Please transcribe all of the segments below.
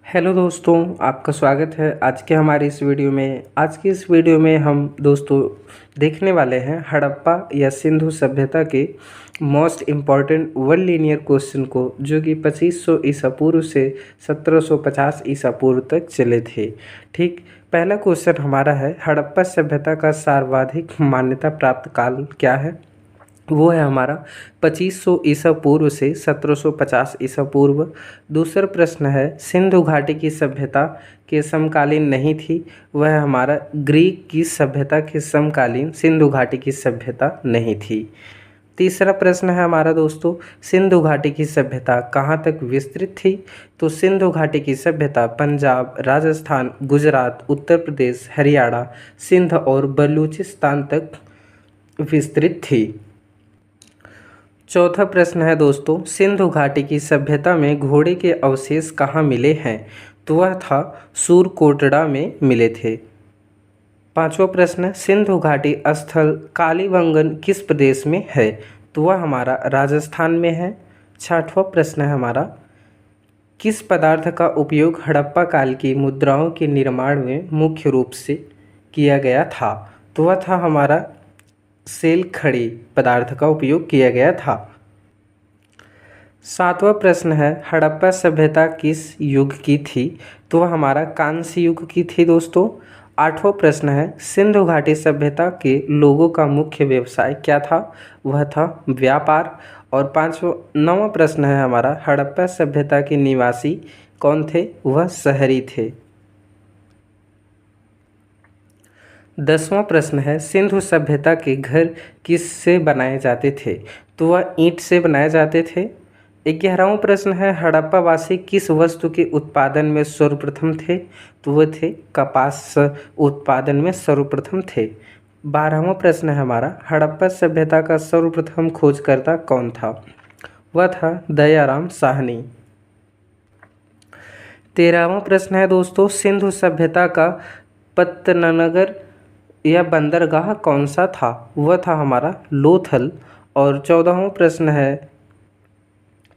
Hello दोस्तों, आपका स्वागत है आज के हमारी इस वीडियो में। आज की इस वीडियो में हम दोस्तों देखने वाले हैं हड़प्पा या सिंधु सभ्यता के most important one linear question को, जो कि 2500 ईसा पूर्व से 1750 ईसा पूर्व तक चले थे। ठीक, पहला क्वेश्चन हमारा है, हड़प्पा सभ्यता का सर्वाधिक मान्यता प्राप्त काल क्या है? वो है हमारा 2500 ईसा पूर्व से 1750 ईसा पूर्व। दूसरा प्रश्न है, सिंधु घाटी की सभ्यता के समकालीन नहीं थी। वह हमारा ग्रीक की सभ्यता के समकालीन सिंधु घाटी की सभ्यता नहीं थी। तीसरा प्रश्न है हमारा दोस्तों, सिंधु घाटी की सभ्यता कहाँ तक विस्तृत थी? तो सिंधु घाटी की सभ्यता पंजाब, राजस्थान, गुजरात, उत्तर प्रदेश, हरियाणा, सिंध और बलूचिस्तान तक विस्तृत थी। चौथा प्रश्न है दोस्तों, सिंधु घाटी की सभ्यता में घोड़े के अवशेष कहाँ मिले हैं? तो वह था सूरकोटड़ा में मिले थे। पांचवा प्रश्न, सिंधु घाटी स्थल कालीबंगन किस प्रदेश में है? तो वह हमारा राजस्थान में है। छठवां प्रश्न है हमारा, किस पदार्थ का उपयोग हड़प्पा काल की मुद्राओं के निर्माण में मुख्य रूप से किया गया था? तो वह था हमारा सेल खड़ी पदार्थ का उपयोग किया गया था। सातवां प्रश्न है, हड़प्पा सभ्यता किस युग की थी? तो वह हमारा कांस्य युग की थी दोस्तों। आठवां प्रश्न है, सिंधु घाटी सभ्यता के लोगों का मुख्य व्यवसाय क्या था? वह था व्यापार। और नौवां प्रश्न है हमारा, हड़प्पा सभ्यता के निवासी कौन थे? वह शहरी थे। 10वां प्रश्न है, सिंधु सभ्यता के घर किस से बनाए जाते थे? तो वह ईंट से बनाए जाते थे। 11वां प्रश्न है, हड़प्पा वासी किस वस्तु के उत्पादन में सर्वप्रथम थे? तो वह थे कपास उत्पादन में सर्वप्रथम थे। 12वां प्रश्न है हमारा, हड़प्पा सभ्यता का सर्वप्रथम खोजकर्ता कौन था? वह था दयाराम साहनी। 13वां प्रश्न है दोस्तों, सिंधु सभ्यता का पत्तननगर यह बंदरगाह कौन सा था? वह था हमारा लोथल। और 14वां प्रश्न है,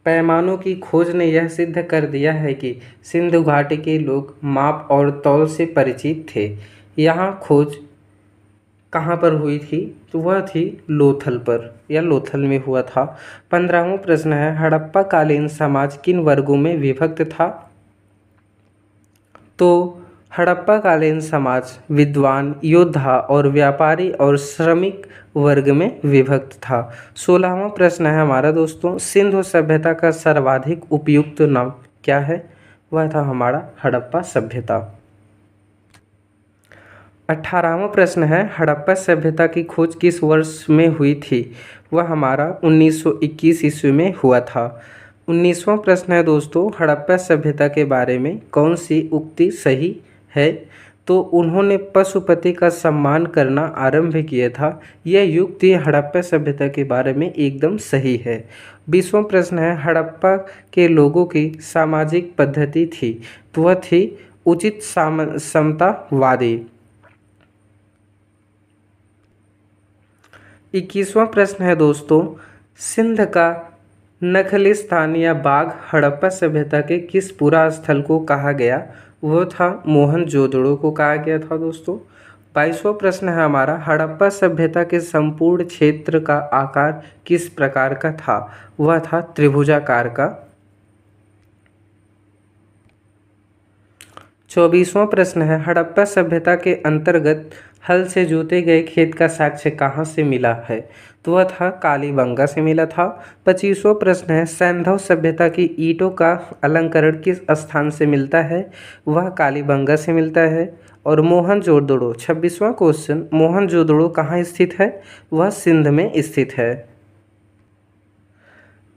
पैमानों की खोज ने यह सिद्ध कर दिया है कि सिंधु घाटी के लोग माप और तौल से परिचित थे। यहाँ खोज कहाँ पर हुई थी? तो वह थी लोथल पर या लोथल में हुआ था। 15वां प्रश्न है, हड़प्पा कालीन समाज किन वर्गों में विभक्त था? तो हड़प्पा कालीन समाज विद्वान, योद्धा और व्यापारी और श्रमिक वर्ग में विभक्त था। 16वां प्रश्न है हमारा दोस्तों, सिंधु सभ्यता का सर्वाधिक उपयुक्त नाम क्या है? वह था हमारा हड़प्पा सभ्यता। 18वां प्रश्न है, हड़प्पा सभ्यता की खोज किस वर्ष में हुई थी? वह हमारा 1921 ईस्वी में हुआ था। 19वां प्रश्न है दोस्तों, हड़प्पा सभ्यता के बारे में कौन सी उक्ति सही है? तो उन्होंने पशुपति का सम्मान करना आरंभ किया था। यह युक्ति हड़प्पा सभ्यता के बारे में एकदम सही है। 20वां प्रश्न है, हड़प्पा के लोगों की सामाजिक पद्धति थी? तो वह थी उचित समतावादी। 21वां प्रश्न है दोस्तों, सिंध का नखलिस्तान या बाग हड़प्पा सभ्यता के किस पुरा स्थल को कहा गया? वो था मोहनजोदड़ो को कहा गया था दोस्तों। 22वां प्रश्न है हमारा, हड़प्पा सभ्यता के संपूर्ण क्षेत्र का आकार किस प्रकार का था? वह था त्रिभुजाकार का। 24वां प्रश्न है, हड़प्पा सभ्यता के अंतर्गत हल से जोते गए खेत का साक्ष्य कहाँ से मिला है? तो वह था कालीबंगा से मिला था। 25वां प्रश्न है, सैंधव सभ्यता की ईंटों का अलंकरण किस स्थान से मिलता है? वह कालीबंगा से मिलता है। और मोहनजोदड़ो 26वां क्वेश्चन, मोहनजोदड़ो कहाँ स्थित है? वह सिंध में स्थित है।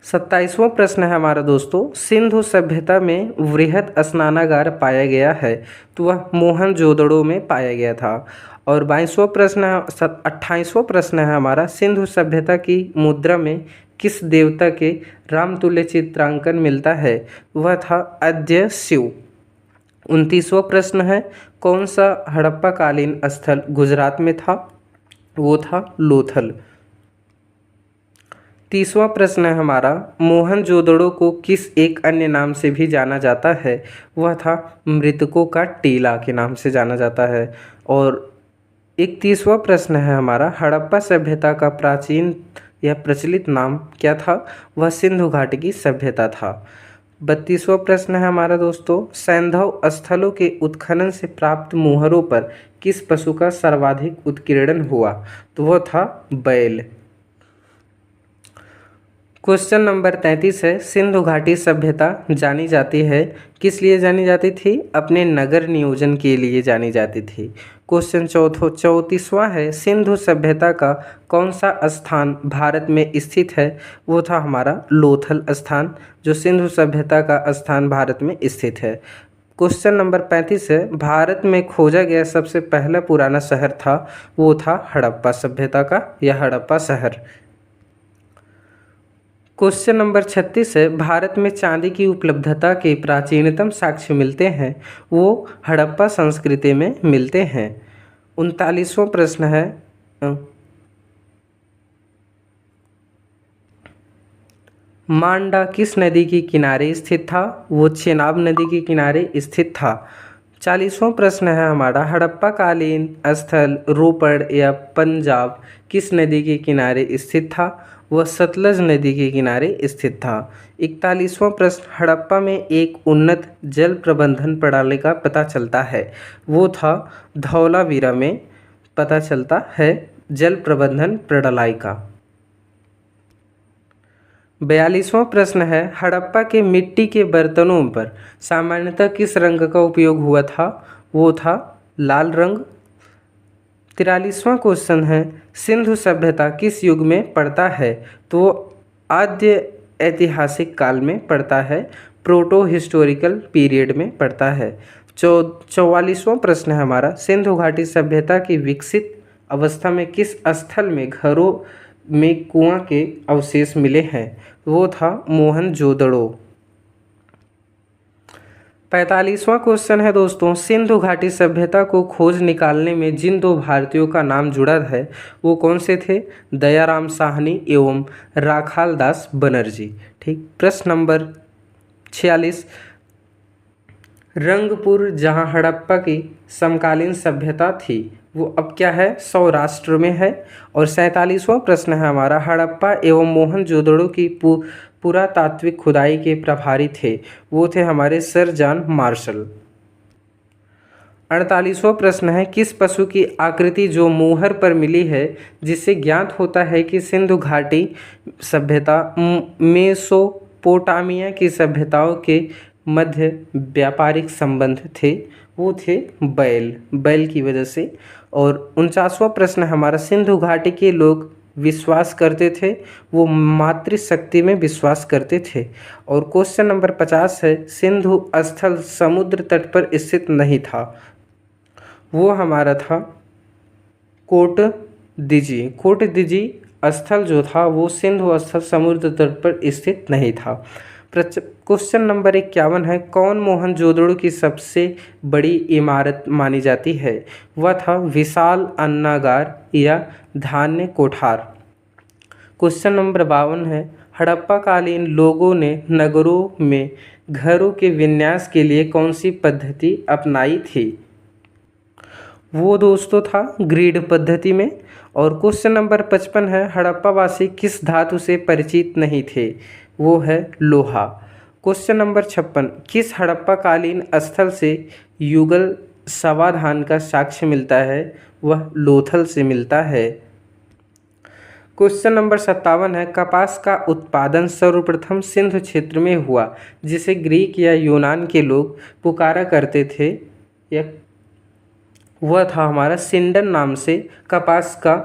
27वां प्रश्न है हमारा दोस्तों, सिंधु सभ्यता में वृहद स्नानागार पाया गया है? तो वह मोहनजोदड़ो में पाया गया था। और 28वां प्रश्न है हमारा, सिंधु सभ्यता की मुद्रा में किस देवता के रामतुल्य चित्रांकन मिलता है? वह था अद्य शिव। 29वां प्रश्न है, कौन सा हड़प्पा कालीन स्थल गुजरात में था? वो था लोथल। 30वां प्रश्न है हमारा, मोहनजोदड़ो को किस एक अन्य नाम से भी जाना जाता है? वह था मृतकों का टीला के नाम से जाना जाता है। और 31वां प्रश्न है हमारा, हड़प्पा सभ्यता का प्राचीन या प्रचलित नाम क्या था? वह सिंधु घाटी की सभ्यता था। 32वां प्रश्न है हमारा दोस्तों, सैंधव स्थलों के उत्खनन से प्राप्त मुहरों पर किस पशु का सर्वाधिक उत्कीर्णन हुआ? तो वह था बैल। क्वेश्चन नंबर 33 है, सिंधु घाटी सभ्यता जानी जाती है, किस लिए जानी जाती थी? अपने नगर नियोजन के लिए जानी जाती थी। क्वेश्चन 34वां है, सिंधु सभ्यता का कौन सा स्थान भारत में स्थित है? वो था हमारा लोथल स्थान, जो सिंधु सभ्यता का स्थान भारत में स्थित है। क्वेश्चन नंबर 35 है, भारत में खोजा गया सबसे पहला पुराना शहर था, वो था हड़प्पा सभ्यता का या हड़प्पा शहर। क्वेश्चन नंबर 36 है, भारत में चांदी की उपलब्धता के प्राचीनतम साक्ष्य मिलते हैं, वो हड़प्पा संस्कृति में मिलते हैं। 39वां प्रश्न है, मांडा किस नदी के किनारे स्थित था? वो चेनाब नदी के किनारे स्थित था। 40वां प्रश्न है हमारा, हड़प्पा कालीन स्थल रोपड़ या पंजाब किस नदी के किनारे स्थित था? वह सतलज नदी के किनारे स्थित था। 41वां प्रश्न, हड़प्पा में एक उन्नत जल प्रबंधन प्रणाली का पता चलता है, वो था धौलावीरा में पता चलता है जल प्रबंधन प्रणाली का। 42वां प्रश्न है, हड़प्पा के मिट्टी के बर्तनों पर सामान्यतः किस रंग का उपयोग हुआ था? वो था लाल रंग। 43वां क्वेश्चन है, सिंधु सभ्यता किस युग में पड़ता है? तो आद्य ऐतिहासिक काल में पड़ता है, प्रोटो हिस्टोरिकल पीरियड में पड़ता है। 44वां प्रश्न है हमारा, सिंधु घाटी सभ्यता की विकसित अवस्था में किस स्थल में घरों में कुआं के अवशेष मिले हैं? वो था मोहनजोदड़ो। 45वां क्वेश्चन है दोस्तों, सिंधु घाटी सभ्यता को खोज निकालने में जिन दो भारतीयों का नाम जुड़ा है, वो कौन से थे? दयाराम साहनी एवं राखाल दास बनर्जी। ठीक। प्रश्न नंबर 46, रंगपुर जहां हड़प्पा की समकालीन सभ्यता थी, वो अब क्या है? सौराष्ट्र में है। और 47वां प्रश्न है हमारा, हड़प्पा एवं मोहनजोदड़ो की पुरातात्विक खुदाई के प्रभारी थे, वो थे हमारे सर जॉन मार्शल। 48वां प्रश्न है, किस पशु की आकृति जो मुहर पर मिली है, जिससे ज्ञात होता है कि सिंधु घाटी सभ्यता मेसोपोटामिया की सभ्यताओं के मध्य व्यापारिक संबंध थे? वो थे बैल, बैल की वजह से। और 49वां प्रश्न हमारा, सिंधु घाटी के लोग विश्वास करते थे, वो मातृशक्ति में विश्वास करते थे। और क्वेश्चन नंबर 50 है, सिंधु स्थल समुद्र तट पर स्थित नहीं था, वो हमारा था कोटदिजी। कोटदिजी स्थल जो था वो सिंधु स्थल समुद्र तट पर स्थित नहीं था। क्वेश्चन नंबर 51 है, कौन मोहनजोदड़ो की सबसे बड़ी इमारत मानी जाती है? वह था विशाल अन्नागार या धान्य कोठार। क्वेश्चन नंबर 52 है, हड़प्पा कालीन लोगों ने नगरों में घरों के विन्यास के लिए कौन सी पद्धति अपनाई थी? वो दोस्तों था ग्रिड पद्धति में। और क्वेश्चन नंबर 55 है, हड़प्पा वासी किस धातु से परिचित नहीं थे? वो है लोहा। क्वेश्चन नंबर 56, किस हड़प्पा कालीन स्थल से युगल समाधान का साक्ष्य मिलता है? वह लोथल से मिलता है। क्वेश्चन नंबर 57 है, कपास का उत्पादन सर्वप्रथम सिंधु क्षेत्र में हुआ, जिसे ग्रीक या यूनान के लोग पुकारा करते थे, या वह था हमारा सिंडन नाम से कपास का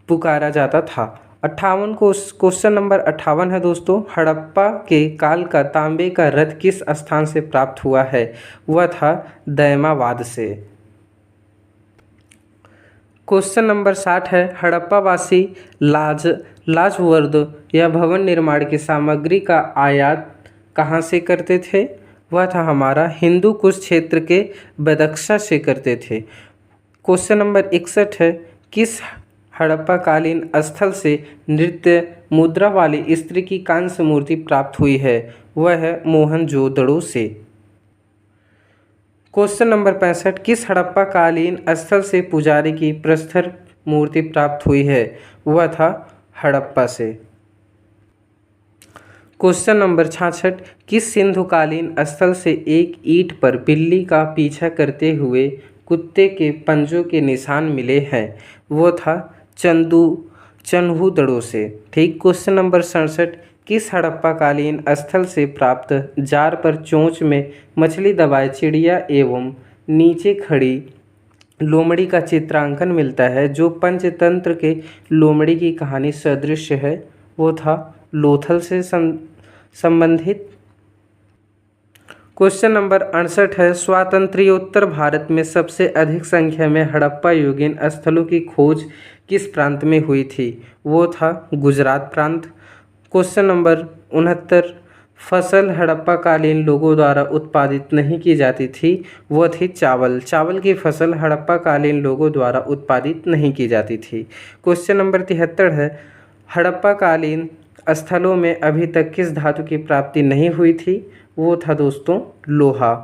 पुकारा जाता था। 58 क्वेश्चन नंबर 58 है दोस्तों, हड़प्पा के काल का तांबे का रथ किस स्थान से प्राप्त हुआ है? वह था दैमाबाद से। क्वेश्चन नंबर 60 है, हड़प्पा वासी लाजवर्द या भवन निर्माण की सामग्री का आयात कहाँ से करते थे? वह था हमारा हिंदू कुश क्षेत्र के बदख्शा से करते थे। क्वेश्चन नंबर 61 है, किस हड़प्पा कालीन स्थल से नृत्य मुद्रा वाली स्त्री की कांस्य मूर्ति प्राप्त हुई है? वह है मोहनजोदड़ो से। क्वेश्चन नंबर 65, किस हड़प्पा कालीन स्थल से पुजारी की प्रस्तर मूर्ति प्राप्त हुई है? वह था हड़प्पा से। क्वेश्चन नंबर 66, किस सिंधुकालीन स्थल से एक ईंट पर बिल्ली का पीछा करते हुए कुत्ते के पंजों के निशान मिले हैं? वो था चन्हूदड़ो से। ठीक। क्वेश्चन नंबर 67, किस हड़प्पा कालीन स्थल से प्राप्त जार पर चोंच में मछली दबाए चिड़िया एवं नीचे खड़ी लोमड़ी का चित्रांकन मिलता है जो पंचतंत्र के लोमड़ी की कहानी सदृश है? वो था लोथल से संबंधित। क्वेश्चन नंबर 68 है, स्वातंत्र्योत्तर भारत में सबसे अधिक संख्या में हड़प्पा युगीन स्थलों की खोज किस प्रांत में हुई थी? वो था गुजरात प्रांत। क्वेश्चन नंबर 69, फसल हड़प्पा कालीन लोगों द्वारा उत्पादित नहीं की जाती थी, वो थी चावल। चावल की फसल हड़प्पा कालीन लोगों द्वारा उत्पादित नहीं की जाती थी। क्वेश्चन नंबर 73 है, हड़प्पा कालीन स्थलों में अभी तक किस धातु की प्राप्ति नहीं हुई थी? वो था दोस्तों लोहा।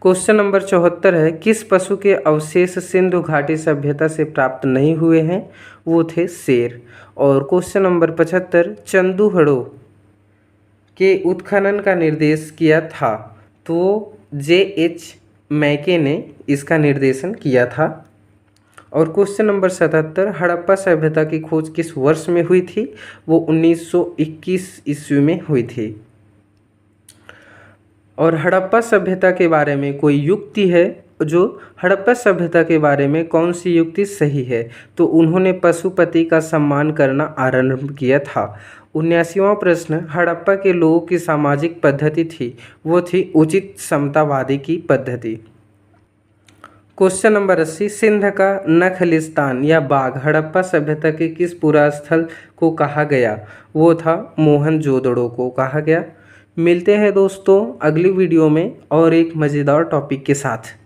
क्वेश्चन नंबर 74 है, किस पशु के अवशेष सिंधु घाटी सभ्यता से प्राप्त नहीं हुए हैं? वो थे शेर। और क्वेश्चन नंबर 75, चंदूहड़ो के उत्खनन का निर्देश किया था? तो J.H. मैके ने इसका निर्देशन किया था। और क्वेश्चन नंबर 77, हड़प्पा सभ्यता की खोज किस वर्ष में हुई थी? वो 1921 ईस्वी में हुई थी। और हड़प्पा सभ्यता के बारे में कोई युक्ति है जो हड़प्पा सभ्यता के बारे में कौन सी युक्ति सही है? तो उन्होंने पशुपति का सम्मान करना आरंभ किया था। 79वां प्रश्न, हड़प्पा के लोगों की सामाजिक पद्धति थी? वो थी उचित समतावादी की पद्धति। क्वेश्चन नंबर 80, सिंध का नखलिस्तान या बाग हड़प्पा सभ्यता के किस पुरास्थल को कहा गया? वो था मोहनजोदड़ो को कहा गया। मिलते हैं दोस्तों अगली वीडियो में और एक मज़ेदार टॉपिक के साथ।